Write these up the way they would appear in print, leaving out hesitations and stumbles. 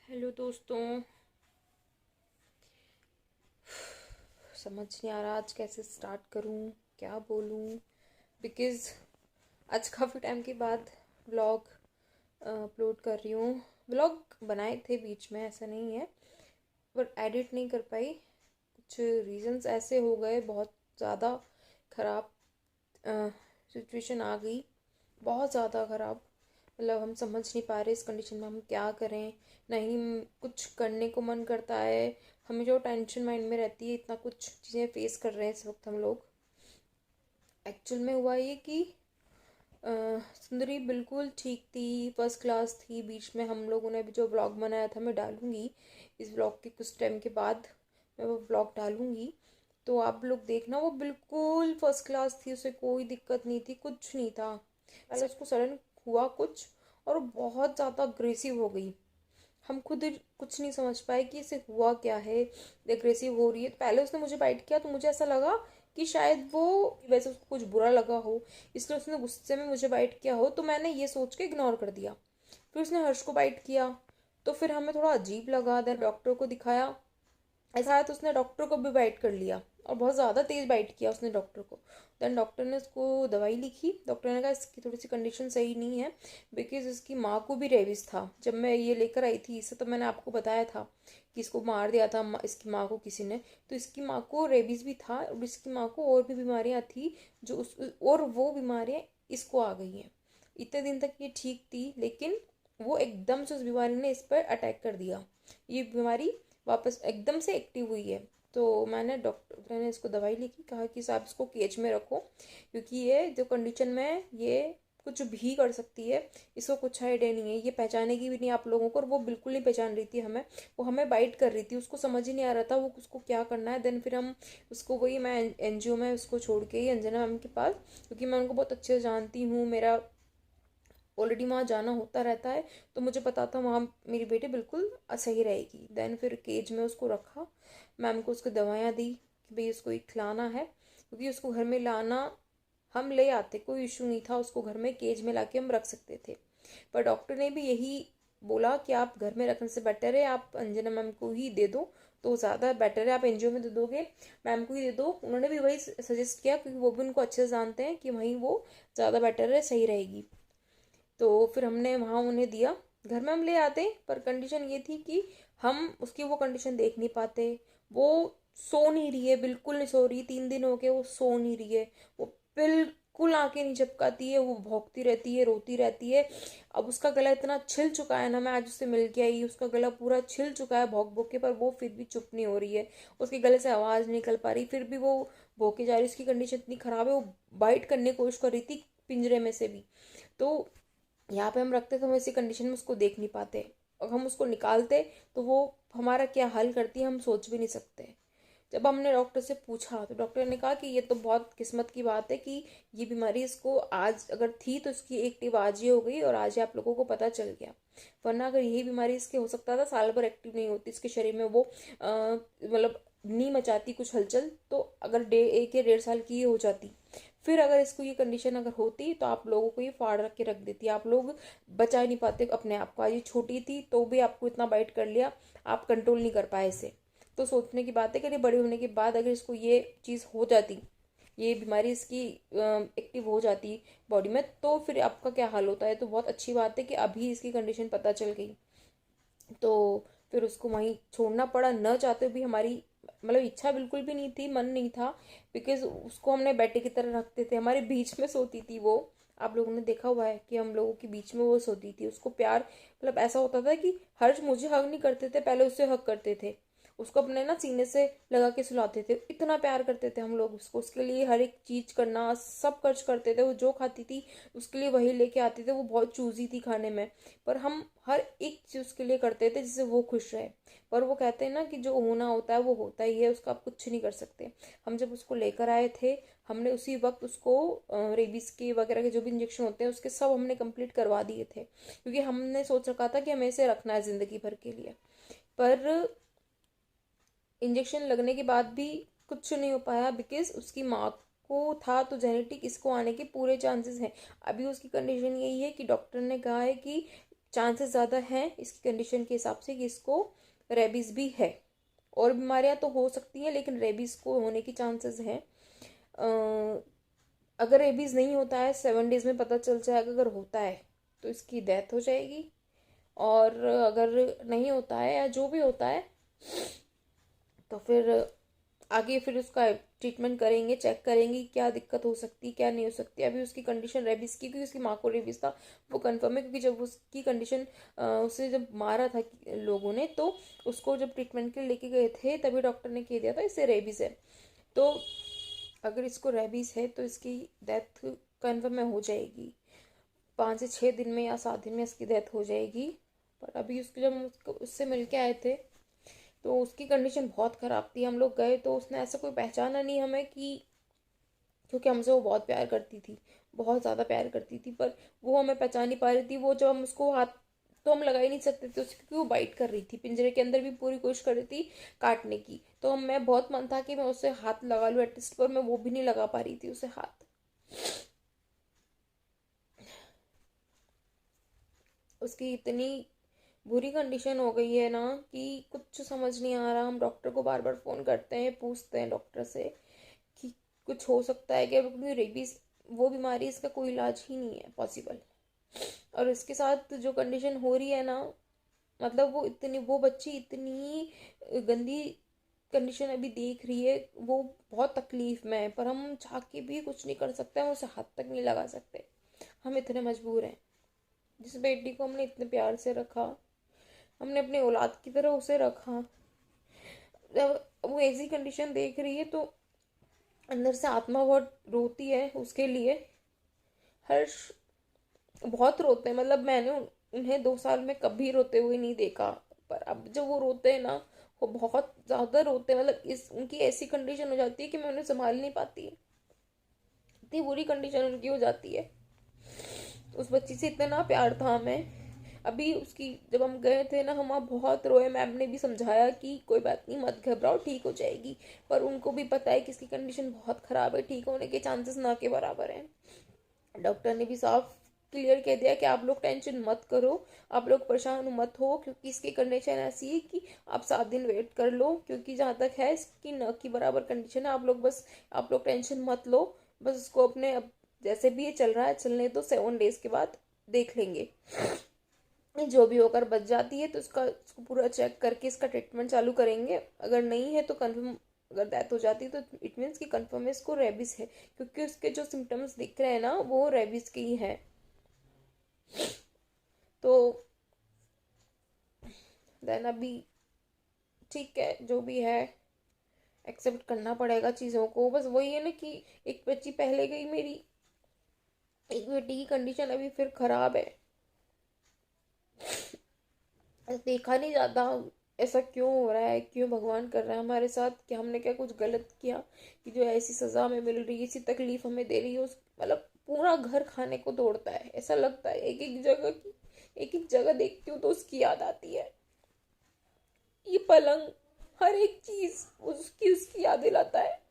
Hello दोस्तों। समझ नहीं आ रहा आज कैसे स्टार्ट करूं, क्या बोलूं। बिकॉज़ आज काफ़ी टाइम के बाद व्लॉग अपलोड कर रही हूँ। व्लॉग बनाए थे बीच में, ऐसा नहीं है, पर एडिट नहीं कर पाई। कुछ रीजंस ऐसे हो गए, बहुत ज़्यादा ख़राब सिचुएशन आ गई, बहुत ज़्यादा ख़राब। मतलब हम समझ नहीं पा रहे इस कंडीशन में हम क्या करें। नहीं कुछ करने को मन करता है, हमें जो टेंशन माइंड में रहती है, इतना कुछ चीज़ें फेस कर रहे हैं इस वक्त हम लोग। एक्चुअल में हुआ ये कि सुंदरी बिल्कुल ठीक थी, फर्स्ट क्लास थी। बीच में हम लोगों ने भी जो ब्लॉग बनाया था, मैं डालूंगी इस ब्लॉग के कुछ टाइम के बाद, मैं वो ब्लॉग डालूंगी तो आप लोग देखना। वो बिल्कुल फर्स्ट क्लास थी, उसे कोई दिक्कत नहीं थी, कुछ नहीं था। पहले उसको सडन हुआ कुछ और वो बहुत ज़्यादा अग्रेसिव हो गई। हम खुद कुछ नहीं समझ पाए कि इसे हुआ क्या है, एग्रेसिव हो रही है। पहले उसने मुझे बाइट किया तो मुझे ऐसा लगा कि शायद वो, वैसे उसको कुछ बुरा लगा हो इसलिए उसने गुस्से में मुझे बाइट किया हो, तो मैंने ये सोच के इग्नोर कर दिया। फिर उसने हर्ष को बाइट किया तो फिर हमें थोड़ा अजीब लगा। देन डॉक्टर को दिखाया, ऐसा है तो उसने डॉक्टर को भी बाइट कर लिया और बहुत ज़्यादा तेज बाइट किया उसने डॉक्टर को। देन डॉक्टर ने उसको दवाई लिखी। डॉक्टर ने कहा इसकी थोड़ी सी कंडीशन सही नहीं है, बिकॉज इसकी माँ को भी रेबीज था। जब मैं ये लेकर आई थी इसे तो मैंने आपको बताया था कि इसको मार दिया था इसकी माँ को किसी ने। तो इसकी माँ को रेबीज भी था और इसकी माँ को और भी बीमारियाँ थी जो उस, और वो बीमारियाँ इसको आ गई हैं। इतने दिन तक ये ठीक थी, लेकिन वो एकदम से उस बीमारी ने इस पर अटैक कर दिया। ये बीमारी वापस एकदम से एक्टिव हुई है। तो मैंने डॉक्टर ने इसको दवाई लिखी, कहा कि साहब इसको केज में रखो, क्योंकि ये जो कंडीशन में है ये कुछ भी कर सकती है। इसको कुछ आइडिया नहीं है, ये पहचानेगी भी नहीं आप लोगों को, और वो बिल्कुल नहीं पहचान रही थी हमें। वो हमें बाइट कर रही थी, उसको समझ ही नहीं आ रहा था वो उसको क्या करना है। देन फिर हम उसको, वही मैं एनजीओ में उसको छोड़ के ही अंजना मैम के पास, क्योंकि मैं उनको बहुत अच्छे से जानती हूँ, मेरा ऑलरेडी वहाँ जाना होता रहता है, तो मुझे पता था वहाँ मेरी बेटी बिल्कुल सही रहेगी। देन फिर केज में उसको रखा, मैम को उसको दवाइयाँ दी कि भाई उसको एक खिलाना है, क्योंकि उसको घर में लाना हम ले आते, कोई इशू नहीं था, उसको घर में केज में लाके हम रख सकते थे। पर डॉक्टर ने भी यही बोला कि आप घर में रखने से बेटर है आप अंजना मैम को ही दे दो, तो ज़्यादा बेटर है। आप एनजीओ में दे दोगे मैम को ही दे दो। उन्होंने भी वही सजेस्ट किया, क्योंकि वो भी उनको अच्छे से जानते हैं कि वहीं वो ज़्यादा बेटर है, सही रहेगी। तो फिर हमने वहाँ उन्हें दिया। घर में हम ले आते, पर कंडीशन ये थी कि हम उसकी वो कंडीशन देख नहीं पाते। वो सो नहीं रही है, बिल्कुल नहीं सो रही, 3 दिन हो गए वो सो नहीं रही है। वो बिल्कुल आंखें नहीं झपकाती है, वो भौंकती रहती है, रोती रहती है। अब उसका गला इतना छिल चुका है ना, मैं आज उससे मिल के आई, उसका गला पूरा छिल चुका है भौंक भौंक के, पर वो फिर भी चुप नहीं हो रही है। उसके गले से आवाज़ नहीं निकल पा रही, फिर भी वो भौंके जा रही है। उसकी कंडीशन इतनी ख़राब है, वो बाइट करने की कोशिश कर रही थी पिंजरे में से भी। तो यहाँ पे हम रखते तो हम ऐसी कंडीशन में उसको देख नहीं पाते, और हम उसको निकालते तो वो हमारा क्या हल करती है हम सोच भी नहीं सकते। जब हमने डॉक्टर से पूछा तो डॉक्टर ने कहा कि ये तो बहुत किस्मत की बात है कि ये बीमारी इसको आज अगर थी तो इसकी एक्टिव आज ही हो गई और आज ही आप लोगों को पता चल गया। वरना अगर यही बीमारी इसके हो सकता था, साल भर एक्टिव नहीं होती इसके शरीर में, वो मतलब नहीं मचाती कुछ हलचल, तो अगर 1 या 1.5 साल की हो जाती। फिर अगर इसको ये कंडीशन अगर होती तो आप लोगों को ये फाड़ रख के रख देती, आप लोग बचा ही नहीं पाते अपने आप को। आज ये छोटी थी तो भी आपको इतना बाइट कर लिया, आप कंट्रोल नहीं कर पाए इसे। तो सोचने की बात है कि बड़े होने के बाद अगर इसको ये चीज़ हो जाती, ये बीमारी इसकी एक्टिव हो जाती बॉडी में, तो फिर आपका क्या हाल होता है। तो बहुत अच्छी बात है कि अभी इसकी कंडीशन पता चल गई, तो फिर उसको वहीं छोड़ना पड़ा। न चाहते भी, हमारी मतलब इच्छा बिल्कुल भी नहीं थी, मन नहीं था, बिकॉज उसको हमने बेटे की तरह रखते थे, हमारे बीच में सोती थी वो। आप लोगों ने देखा हुआ है कि हम लोगों के बीच में वो सोती थी। उसको प्यार, मतलब ऐसा होता था कि हर्ष मुझे हग नहीं करते थे, पहले उससे हग करते थे। उसको अपने ना सीने से लगा के सुलाते थे, इतना प्यार करते थे हम लोग उसको। उसके लिए हर एक चीज करना, सब खर्च करते थे। वो जो खाती थी उसके लिए वही लेके आते थे, वो बहुत चूजी थी खाने में, पर हम हर एक चीज उसके लिए करते थे जिससे वो खुश रहे। पर वो कहते हैं ना कि जो होना होता है वो होता ही है, उसका आप कुछ नहीं कर सकते। हम जब उसको लेकर आए थे, हमने उसी वक्त उसको रेबीज के वगैरह के जो भी इंजेक्शन होते हैं उसके सब हमने कंप्लीट करवा दिए थे, क्योंकि हमने सोच रखा था कि हमें इसे रखना है जिंदगी भर के लिए। पर इंजेक्शन लगने के बाद भी कुछ नहीं हो पाया, बिकॉज उसकी माँ को था तो जेनेटिक इसको आने के पूरे चांसेस हैं। अभी उसकी कंडीशन यही है कि डॉक्टर ने कहा है कि चांसेस ज़्यादा हैं इसकी कंडीशन के हिसाब से कि इसको रेबीज़ भी है। और बीमारियां तो हो सकती हैं लेकिन रेबीज़ को होने की चांसेस हैं। अगर रेबीज़ नहीं होता है 7 डेज में पता चल जाएगा, अगर होता है तो इसकी डेथ हो जाएगी। और अगर नहीं होता है या जो भी होता है तो फिर आगे फिर उसका ट्रीटमेंट करेंगे, चेक करेंगे क्या दिक्कत हो सकती क्या नहीं हो सकती। अभी उसकी कंडीशन रेबीज़ की, क्योंकि उसकी माँ को रेबीज़ था वो कंफर्म है, क्योंकि जब उसकी कंडीशन उसे जब मारा था लोगों ने तो उसको जब ट्रीटमेंट के लिए लेके गए थे तभी डॉक्टर ने कह दिया था इससे रेबीज़ है। तो अगर इसको रेबीज़ है तो इसकी डेथ कन्फर्म में हो जाएगी, 5 से 6 दिन में या 7 दिन में इसकी डेथ हो जाएगी। पर अभी उसके जब हम उससे मिल के आए थे तो उसकी कंडीशन बहुत ख़राब थी। हम लोग गए तो उसने ऐसा कोई पहचाना नहीं हमें, कि क्योंकि हमसे वो बहुत प्यार करती थी, बहुत ज़्यादा प्यार करती थी, पर वो हमें पहचान नहीं पा रही थी। वो जब हम उसको हाथ तो हम लगा ही नहीं सकते थे उसकी, क्योंकि वो बाइट कर रही थी, पिंजरे के अंदर भी पूरी कोशिश कर रही थी काटने की। तो मैं बहुत मन था कि मैं उसे हाथ लगा लूँ एटलीस्ट, पर मैं वो भी नहीं लगा पा रही थी उसे हाथ। उसकी इतनी बुरी कंडीशन हो गई है ना कि कुछ समझ नहीं आ रहा। हम डॉक्टर को बार बार फ़ोन करते हैं, पूछते हैं डॉक्टर से कि कुछ हो सकता है क्या, क्योंकि रेबीज वो बीमारी इसका कोई इलाज ही नहीं है पॉसिबल। और इसके साथ जो कंडीशन हो रही है ना, मतलब वो बच्ची इतनी गंदी कंडीशन अभी देख रही है, वो बहुत तकलीफ में है, पर हम चाह के भी कुछ नहीं कर सकते, हम उसे हाथ तक नहीं लगा सकते, हम इतने मजबूर हैं। जिस बेटी को हमने इतने प्यार से रखा, हमने अपनी औलाद की तरह उसे रखा, जब वो ऐसी कंडीशन देख रही है तो अंदर से आत्मा बहुत रोती है उसके लिए। हर्ष बहुत रोते हैं, मतलब मैंने उन्हें 2 साल में कभी रोते हुए नहीं देखा, पर अब जब वो रोते हैं ना वो बहुत ज़्यादा रोते हैं। मतलब इस उनकी ऐसी कंडीशन हो जाती है कि मैं उन्हें संभाल नहीं पाती, इतनी बुरी कंडीशन उनकी हो जाती है। उस बच्ची से इतना प्यार था हमें। अभी उसकी जब हम गए थे ना, हम वहाँ बहुत रोए। मैम ने भी समझाया कि कोई बात नहीं, मत घबराओ, ठीक हो जाएगी, पर उनको भी पता है कि इसकी कंडीशन बहुत ख़राब है, ठीक होने के चांसेस ना के बराबर हैं। डॉक्टर ने भी साफ क्लियर कह दिया कि आप लोग टेंशन मत करो, आप लोग परेशान मत हो, क्योंकि इसकी कंडीशन ऐसी है कि आप 7 दिन वेट कर लो, क्योंकि जहाँ तक है इसकी न की बराबर कंडीशन है। आप लोग टेंशन मत लो, बस इसको अपने अब जैसे भी ये चल रहा है चलने दो, 7 डेज के बाद देख लेंगे। जो भी होकर बच जाती है तो इसको पूरा चेक करके इसका ट्रीटमेंट चालू करेंगे। अगर नहीं है तो कंफर्म, अगर डेथ हो जाती है तो इट मीन्स कि कंफर्म है इसको रेबीज है, क्योंकि उसके जो सिम्टम्स दिख रहे हैं ना वो रेबीज के ही हैं। तो देन अभी ठीक है, जो भी है एक्सेप्ट करना पड़ेगा चीज़ों को। बस वही है ना कि एक बच्ची पहले गई मेरी, एक बेटी की कंडीशन अभी फिर खराब है। देखा नहीं जाता ऐसा क्यों हो रहा है, क्यों भगवान कर रहा है हमारे साथ, कि हमने क्या कुछ गलत किया कि जो ऐसी सज़ा हमें मिल रही है, ऐसी तकलीफ हमें दे रही है। उस मतलब पूरा घर खाने को दौड़ता है, ऐसा लगता है एक एक जगह देखती हूँ तो उसकी याद आती है। ये पलंग, हर एक चीज उसकी याद दिलाता है।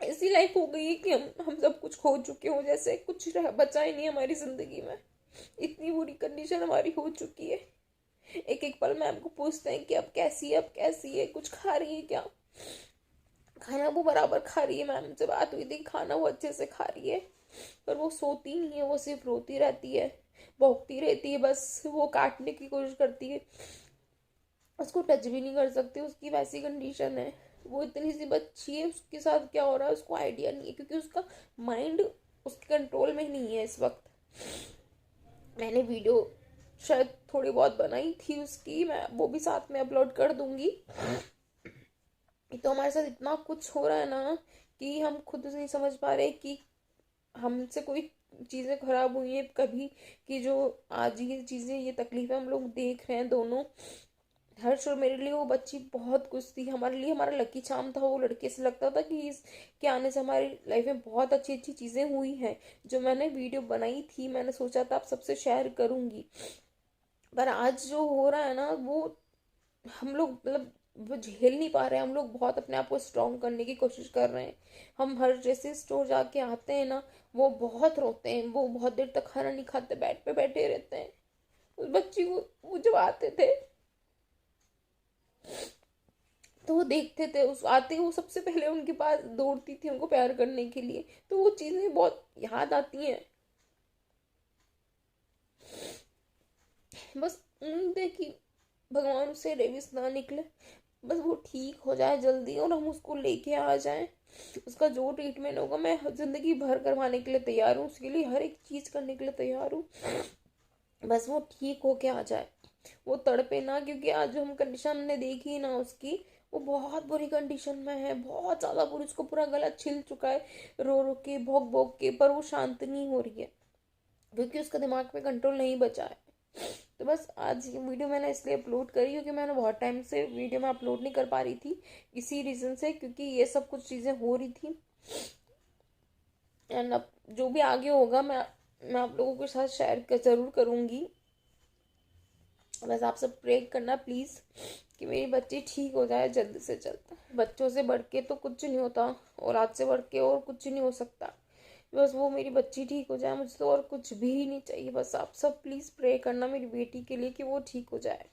ऐसी लाइफ हो गई है कि हम सब कुछ खो चुके हो, जैसे कुछ बचा ही नहीं हमारी जिंदगी में। इतनी बुरी कंडीशन हमारी हो चुकी है। एक एक पल में हमको पूछते हैं कि अब कैसी है, अब कैसी है, कुछ खा रही है क्या। खाना वो बराबर खा रही है, मैम से बात हुई थी, खाना वो अच्छे से खा रही है, पर वो सोती नहीं है, वो सिर्फ रोती रहती है, भौंकती रहती है, बस वो काटने की कोशिश करती है, उसको टच भी नहीं कर सकती, उसकी वैसी कंडीशन है। वो इतनी सी बच्ची है, उसके साथ क्या हो रहा है उसको आइडिया नहीं है, क्योंकि उसका माइंड उसके कंट्रोल में नहीं है इस वक्त। मैंने वीडियो शायद थोड़ी बहुत बनाई थी उसकी, मैं वो भी साथ में अपलोड कर दूंगी। तो हमारे साथ इतना कुछ हो रहा है ना कि हम खुद नहीं समझ पा रहे कि हमसे कोई चीज़ें खराब हुई हैं कभी, कि जो आज ये चीज़ें, ये तकलीफें हम लोग देख रहे हैं दोनों। हर्ष और मेरे लिए वो बच्ची बहुत कुछ थी, हमारे लिए हमारा लकी चार्म था। वो लड़के से लगता था कि इसके आने से हमारी लाइफ में बहुत अच्छी अच्छी चीज़ें हुई हैं। जो मैंने वीडियो बनाई थी, मैंने सोचा था आप सबसे शेयर करूंगी, पर आज जो हो रहा है ना वो हम लोग मतलब वो झेल नहीं पा रहे हैं। हम लोग बहुत अपने आप को स्ट्रॉन्ग करने की कोशिश कर रहे हैं। हम हर जैसे स्टोर जाके आते हैं ना, वो बहुत रोते हैं, वो बहुत देर तक खाना नहीं खाते, बेड पे बैठे रहते हैं। उस बच्ची को, वो जब आते थे तो वो देखते थे, उस आते ही वो सबसे पहले उनके पास दौड़ती थी उनको प्यार करने के लिए। तो वो चीज़ें बहुत याद आती हैं। बस उम्मीद है कि भगवान उससे रेबिस ना निकले, बस वो ठीक हो जाए जल्दी और हम उसको लेके आ जाएं। उसका जो ट्रीटमेंट होगा मैं ज़िंदगी भर करवाने के लिए तैयार हूँ, उसके लिए हर एक चीज़ करने के लिए तैयार हूँ। बस वो ठीक हो के आ जाए, वो तड़पे ना, क्योंकि आज जो हम कंडीशन हमने देखी ना उसकी, वो बहुत बुरी कंडीशन में है, बहुत ज़्यादा बुरी। उसको पूरा गला छिल चुका है रो रो के, भोग भोग के, पर वो शांत नहीं हो रही है क्योंकि उसका दिमाग पे कंट्रोल नहीं बचा है। तो बस आज ये वीडियो मैंने इसलिए अपलोड करी क्योंकि मैंने बहुत टाइम से वीडियो में अपलोड नहीं कर पा रही थी, इसी रीज़न से, क्योंकि ये सब कुछ चीज़ें हो रही थी। एंड अब जो भी आगे होगा मैं आप लोगों के साथ शेयर ज़रूर करूँगी। बस आप सब प्रे करना प्लीज़ कि मेरी बच्ची ठीक हो जाए जल्द से जल्द। बच्चों से बढ़ के तो कुछ नहीं होता, और आज से बढ़ के और कुछ नहीं हो सकता। बस वो मेरी बच्ची ठीक हो जाए, मुझे तो और कुछ भी नहीं चाहिए। बस आप सब प्लीज़ प्रे करना मेरी बेटी के लिए कि वो ठीक हो जाए।